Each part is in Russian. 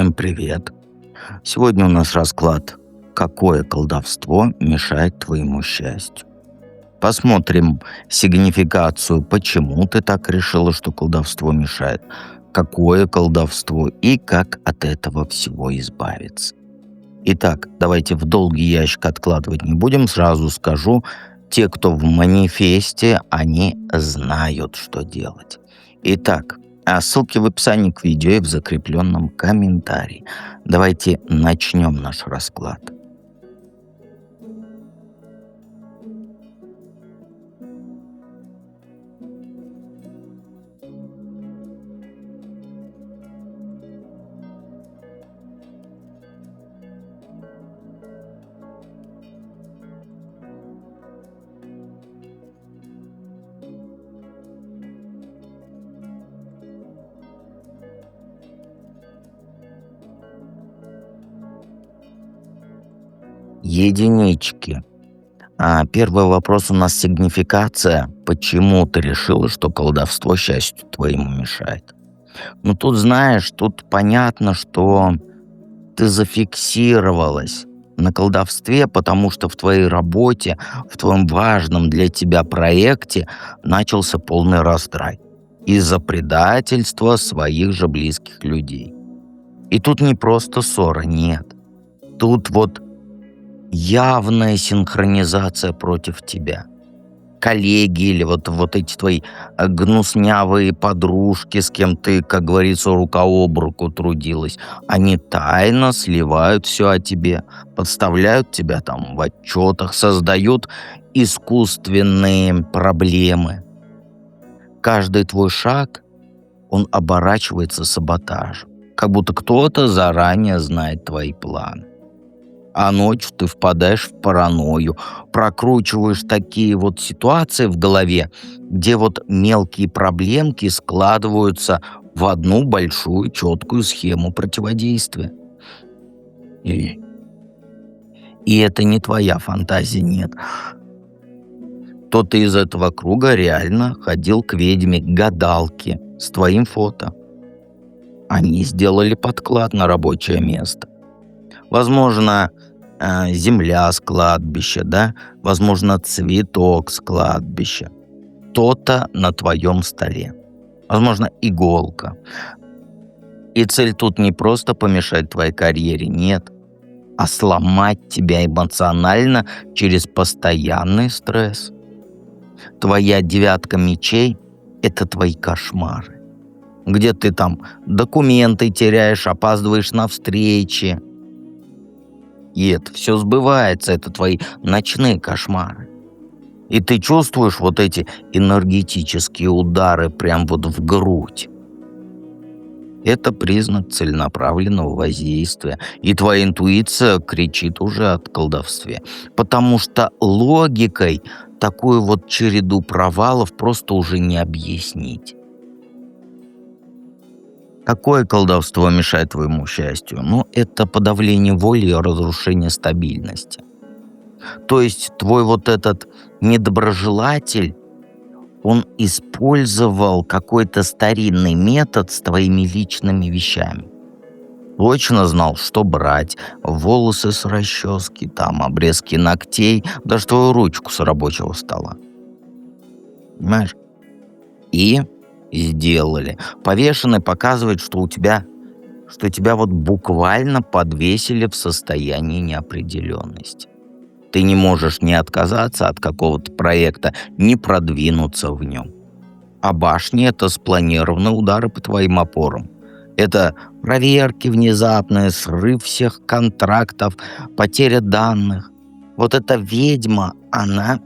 Всем привет! Сегодня у нас расклад «Какое колдовство мешает твоему счастью?». Посмотрим сигнификацию, почему ты так решила, что колдовство мешает, какое колдовство и как от этого всего избавиться. Итак, давайте в долгий ящик откладывать не будем, сразу скажу, те, кто в манифесте, они знают, что делать. Итак, ссылки в описании к видео и в закрепленном комментарии. Давайте начнем наш расклад. Единички. Первый вопрос у нас сигнификация. Почему ты решила, что колдовство счастью твоему мешает? Ну тут, знаешь, тут понятно, что ты зафиксировалась на колдовстве, потому что в твоей работе, в твоем важном для тебя проекте начался полный раздрай из-за предательства своих же близких людей. И тут не просто ссора, нет. Тут вот явная синхронизация против тебя. Коллеги или вот эти твои гнуснявые подружки, с кем ты, как говорится, рука об руку трудилась, они тайно сливают все о тебе, подставляют тебя там в отчетах, создают искусственные проблемы. Каждый твой шаг, он оборачивается саботажем, как будто кто-то заранее знает твои планы. А ночью ты впадаешь в паранойю, прокручиваешь такие вот ситуации в голове, где вот мелкие проблемки складываются в одну большую четкую схему противодействия. И, и это не твоя фантазия, нет. Кто-то из этого круга реально ходил к ведьме, к гадалке с твоим фото. Они сделали подклад на рабочее место. Возможно, земля с кладбища, да? Возможно, цветок с кладбища. То-то на твоем столе. Возможно, иголка. И цель тут не просто помешать твоей карьере, нет, а сломать тебя эмоционально через постоянный стресс. Твоя девятка мечей – это твои кошмары. Где ты там документы теряешь, опаздываешь на встречи. И это все сбывается, это твои ночные кошмары. И ты чувствуешь вот эти энергетические удары прям вот в грудь. Это признак целенаправленного воздействия. И твоя интуиция кричит уже от колдовстве. Потому что логикой такую вот череду провалов просто уже не объяснить. Какое колдовство мешает твоему счастью? Ну, это подавление воли и разрушение стабильности. То есть твой вот этот недоброжелатель, он использовал какой-то старинный метод с твоими личными вещами. Точно знал, что брать. Волосы с расчески, там обрезки ногтей, даже твою ручку с рабочего стола. Понимаешь? И сделали. Повешенный показывает, что тебя вот буквально подвесили в состоянии неопределенности. Ты не можешь ни отказаться от какого-то проекта, ни продвинуться в нем. А башни – это спланированные удары по твоим опорам. Это проверки внезапные, срыв всех контрактов, потеря данных. Вот эта ведьма, она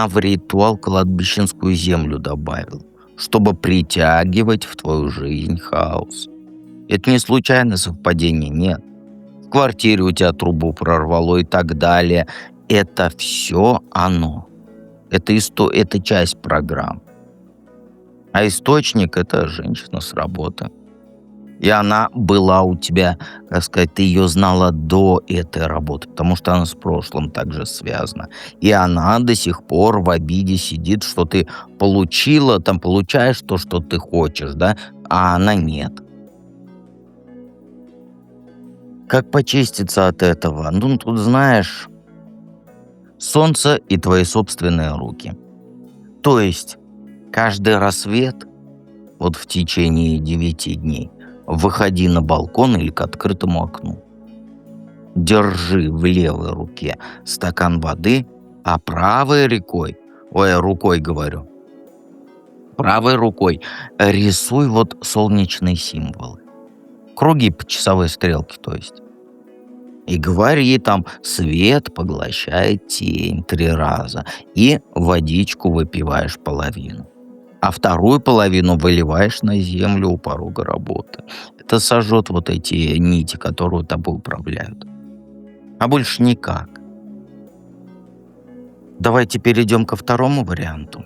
в ритуал кладбищенскую землю добавила, чтобы притягивать в твою жизнь хаос. Это не случайное совпадение, нет. В квартире у тебя трубу прорвало и так далее. Это все оно. Это часть программ. А источник – это женщина с работы. И она была у тебя, как сказать, ты ее знала до этой работы, потому что она с прошлым также связана. И она до сих пор в обиде сидит, что ты получаешь то, что ты хочешь, да, а она нет. Как почиститься от этого? Ну, тут знаешь, солнце и твои собственные руки. То есть каждый рассвет, вот в течение 9 дней, выходи на балкон или к открытому окну. Держи в левой руке стакан воды, а рукой говорю, правой рукой рисуй вот солнечные символы. Круги по часовой стрелке, то есть. И говори там: свет поглощает тень 3 раза. И водичку выпиваешь половину. А вторую половину выливаешь на землю у порога работы. Это сожжет вот эти нити, которые тобой управляют. А больше никак. Давайте перейдем ко второму варианту.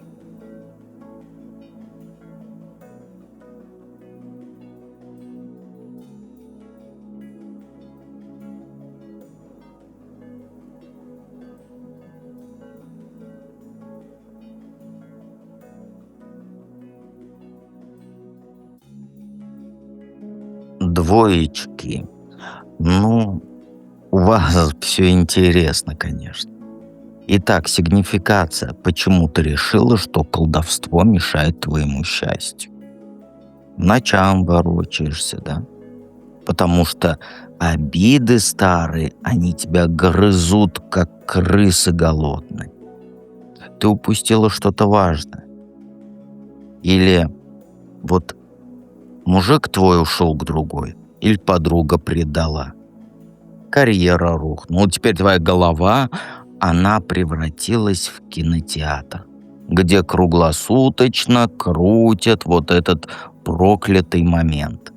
Двоечки. Ну, у вас все интересно, конечно. Итак, сигнификация. Почему ты решила, что колдовство мешает твоему счастью? Ночам ворочаешься, да? Потому что обиды старые, они тебя грызут, как крысы голодные. Ты упустила что-то важное. Или вот мужик твой ушел к другой, или подруга предала. Карьера рухнула. Теперь твоя голова, она превратилась в кинотеатр, где круглосуточно крутят вот этот проклятый момент.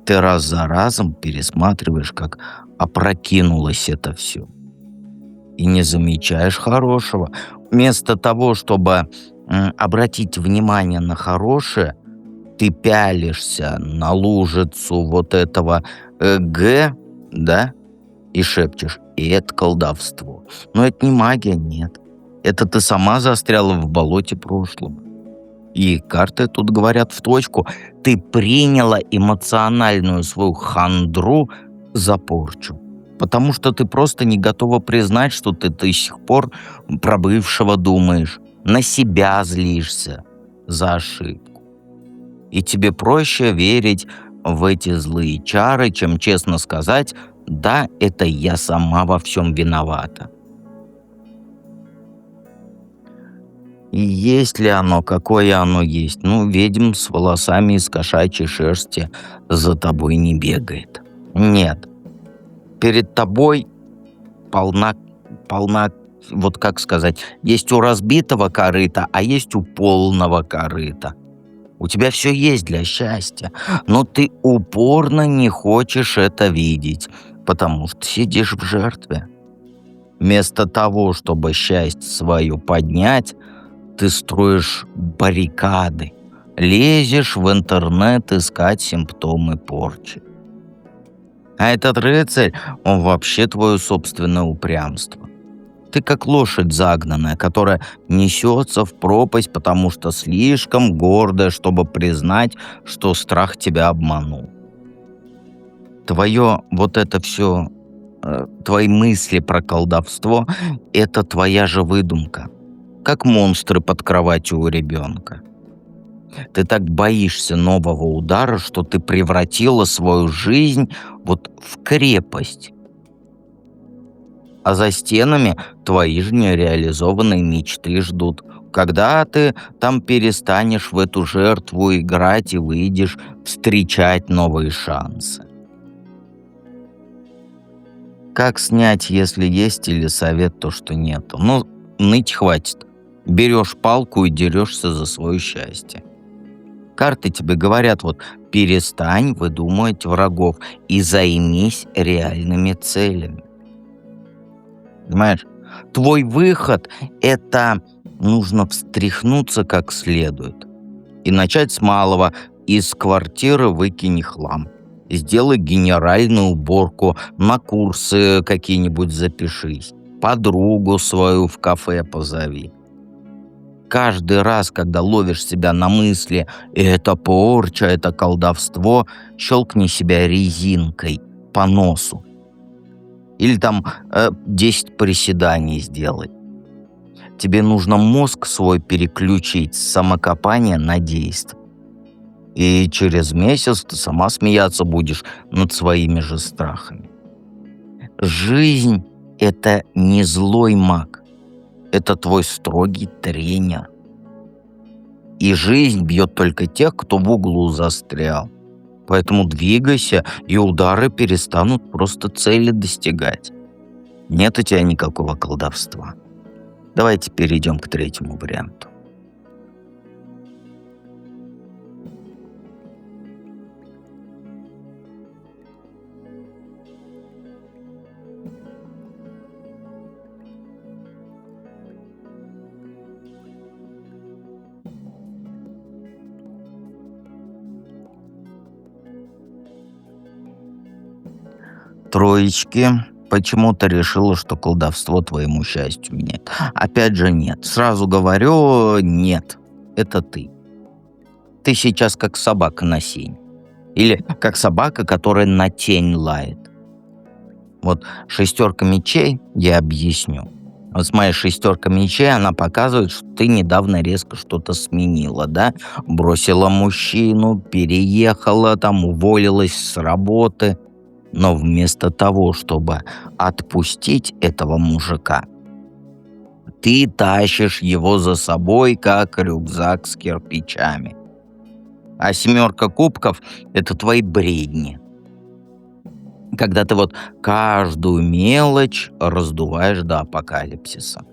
Ты раз за разом пересматриваешь, как опрокинулось это все. И не замечаешь хорошего. Вместо того, чтобы обратить внимание на хорошее, ты пялишься на лужицу вот этого да, и шепчешь: и это колдовство. Но это не магия, нет. Это ты сама застряла в болоте прошлого. И карты тут говорят в точку. Ты приняла эмоциональную свою хандру за порчу. Потому что ты просто не готова признать, что ты до сих пор про бывшего думаешь. На себя злишься за ошибку. И тебе проще верить в эти злые чары, чем честно сказать: да, это я сама во всем виновата. И есть ли оно, какое оно есть? Ну, ведьм с волосами из кошачьей шерсти за тобой не бегает. Нет. Перед тобой полна, вот как сказать, есть у разбитого корыта, а есть у полного корыта. У тебя все есть для счастья, но ты упорно не хочешь это видеть, потому что сидишь в жертве. Вместо того, чтобы счастье свое поднять, ты строишь баррикады, лезешь в интернет искать симптомы порчи. А этот рыцарь, он вообще твое собственное упрямство. Ты как лошадь загнанная, которая несется в пропасть, потому что слишком гордая, чтобы признать, что страх тебя обманул. Твое вот это все, твои мысли про колдовство, это твоя же выдумка. Как монстры под кроватью у ребенка. Ты так боишься нового удара, что ты превратила свою жизнь вот в крепость. А за стенами твои же нереализованные мечты ждут. Когда ты там перестанешь в эту жертву играть и выйдешь встречать новые шансы. Как снять, если есть, или совет то, что нету? Ну, ныть хватит. Берешь палку и дерешься за свое счастье. Карты тебе говорят: вот перестань выдумывать врагов и займись реальными целями. Понимаешь? Твой выход — это нужно встряхнуться как следует. И начать с малого. Из квартиры выкини хлам. Сделай генеральную уборку, на курсы какие-нибудь запишись. Подругу свою в кафе позови. Каждый раз, когда ловишь себя на мысли «это порча, это колдовство», щелкни себя резинкой по носу Или там 10 приседаний сделать. Тебе нужно мозг свой переключить с самокопания на действие. И через месяц ты сама смеяться будешь над своими же страхами. Жизнь — это не злой маг, это твой строгий тренер. И жизнь бьет только тех, кто в углу застрял. Поэтому двигайся, и удары перестанут просто цели достигать. Нет у тебя никакого колдовства. Давайте перейдем к третьему варианту. Троечки. Почему-то решила, что колдовство твоему счастью меняет. Опять же, нет. Сразу говорю, нет. Это ты. Ты сейчас как собака на сене. Или как собака, которая на тень лает. Вот шестерка мечей, я объясню. Вот с моей шестерка мечей, она показывает, что ты недавно резко что-то сменила, да? Бросила мужчину, переехала, там уволилась с работы. Но вместо того, чтобы отпустить этого мужика, ты тащишь его за собой, как рюкзак с кирпичами. А семерка кубков — это твои бредни. Когда ты вот каждую мелочь раздуваешь до апокалипсиса.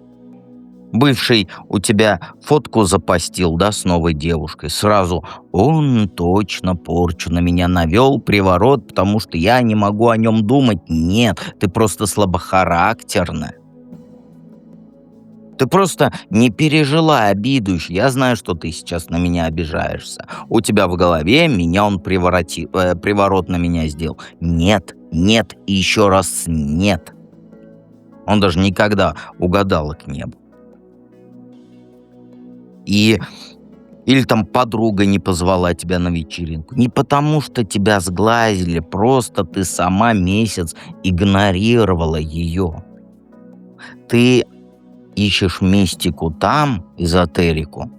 Бывший у тебя фотку запостил, да, с новой девушкой. Сразу он точно порчу на меня навел, приворот, потому что я не могу о нем думать. Нет, ты просто слабохарактерная. Ты просто не пережила обиду. Я знаю, что ты сейчас на меня обижаешься. У тебя в голове меня он приворот на меня сделал. Нет, нет и еще раз нет. Он даже никогда угадалок не был. Или там подруга не позвала тебя на вечеринку. Не потому, что тебя сглазили, просто ты сама месяц игнорировала ее. Ты ищешь мистику там, эзотерику,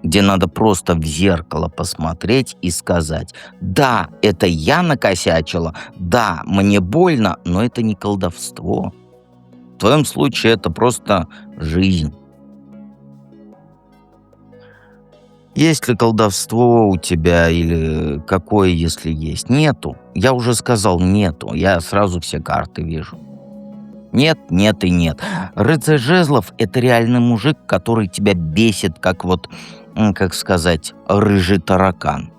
где надо просто в зеркало посмотреть и сказать: да, это я накосячила, да, мне больно, но это не колдовство. В твоем случае это просто жизнь. Есть ли колдовство у тебя или какое, если есть? Нету. Я уже сказал, нету. Я сразу все карты вижу. Нет, нет и нет. Рыцарь жезлов — это реальный мужик, который тебя бесит, как как сказать, рыжий таракан.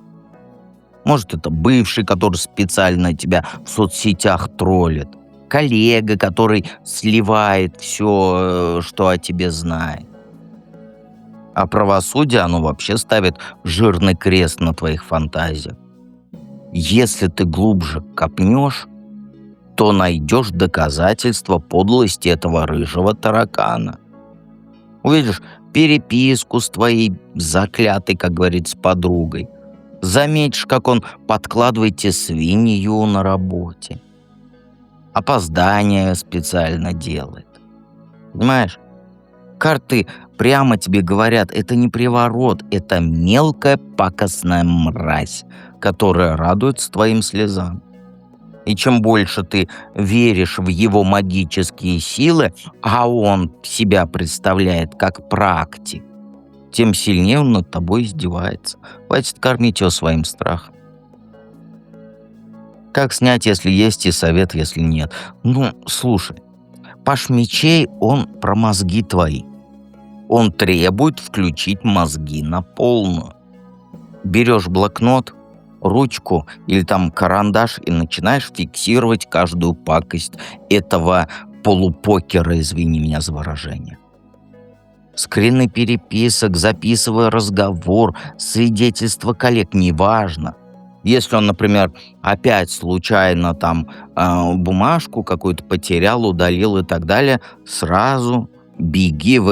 Может, это бывший, который специально тебя в соцсетях троллит. Коллега, который сливает все, что о тебе знает. А правосудие, оно вообще ставит жирный крест на твоих фантазиях. Если ты глубже копнешь, то найдешь доказательства подлости этого рыжего таракана. Увидишь переписку с твоей заклятой, как говорится, подругой. Заметишь, как он подкладывает тебе свинью на работе. Опоздание специально делает. Понимаешь? Карты прямо тебе говорят, это не приворот, это мелкая пакостная мразь, которая радуется твоим слезам. И чем больше ты веришь в его магические силы, а он себя представляет как практик, тем сильнее он над тобой издевается. Хватит кормить его своим страхом. Как снять, если есть, и совет, если нет? Слушай, паш мечей, он про мозги твои. Он требует включить мозги на полную. Берешь блокнот, ручку или там карандаш и начинаешь фиксировать каждую пакость этого полупокера, извини меня за выражение. Скрины переписок, записывая разговор, свидетельства коллег, неважно. Если он, например, опять случайно там бумажку какую-то потерял, удалил и так далее, сразу беги в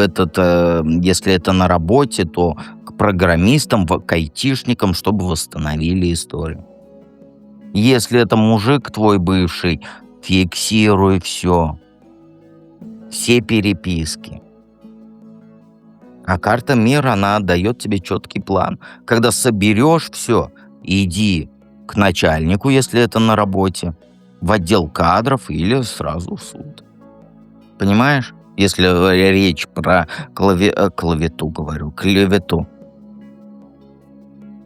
если это на работе, то к программистам, к айтишникам, чтобы восстановили историю. Если это мужик твой бывший, Фиксируй все переписки. А карта мира, она дает тебе четкий план. Когда соберешь все, иди к начальнику, если это на работе, в отдел кадров или сразу в суд. Понимаешь? Если речь про клевету, говорю, клевету.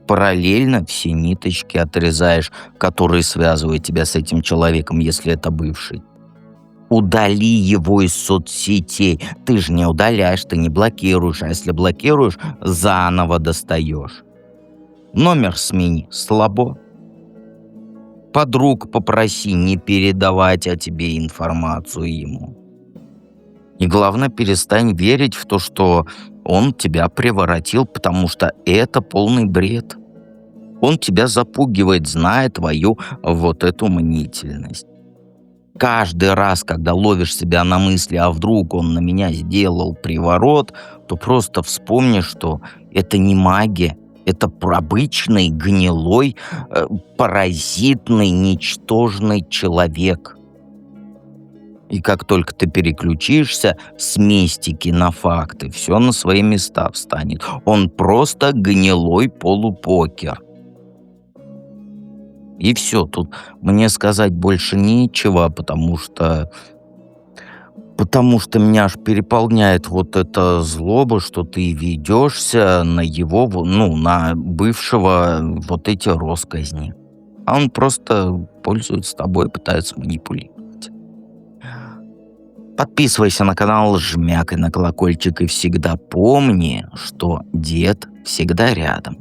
Параллельно все ниточки отрезаешь, которые связывают тебя с этим человеком, если это бывший. Удали его из соцсетей. Ты же не удаляешь, ты не блокируешь. А если блокируешь, заново достаешь. Номер смени. Слабо. Подруг попроси не передавать о тебе информацию ему. И главное, перестань верить в то, что он тебя превратил, потому что это полный бред. Он тебя запугивает, зная твою вот эту мнительность. Каждый раз, когда ловишь себя на мысли, а вдруг он на меня сделал приворот, то просто вспомни, что это не магия, это обычный, гнилой, паразитный, ничтожный человек. И как только ты переключишься с мистики на факты, все на свои места встанет. Он просто гнилой полупокер. И все, тут мне сказать больше нечего, потому что меня аж переполняет вот эта злоба, что ты ведешься на его, на бывшего вот эти росказни. А он просто пользуется тобой, пытается манипулировать. Подписывайся на канал, жмякай на колокольчик и всегда помни, что дед всегда рядом.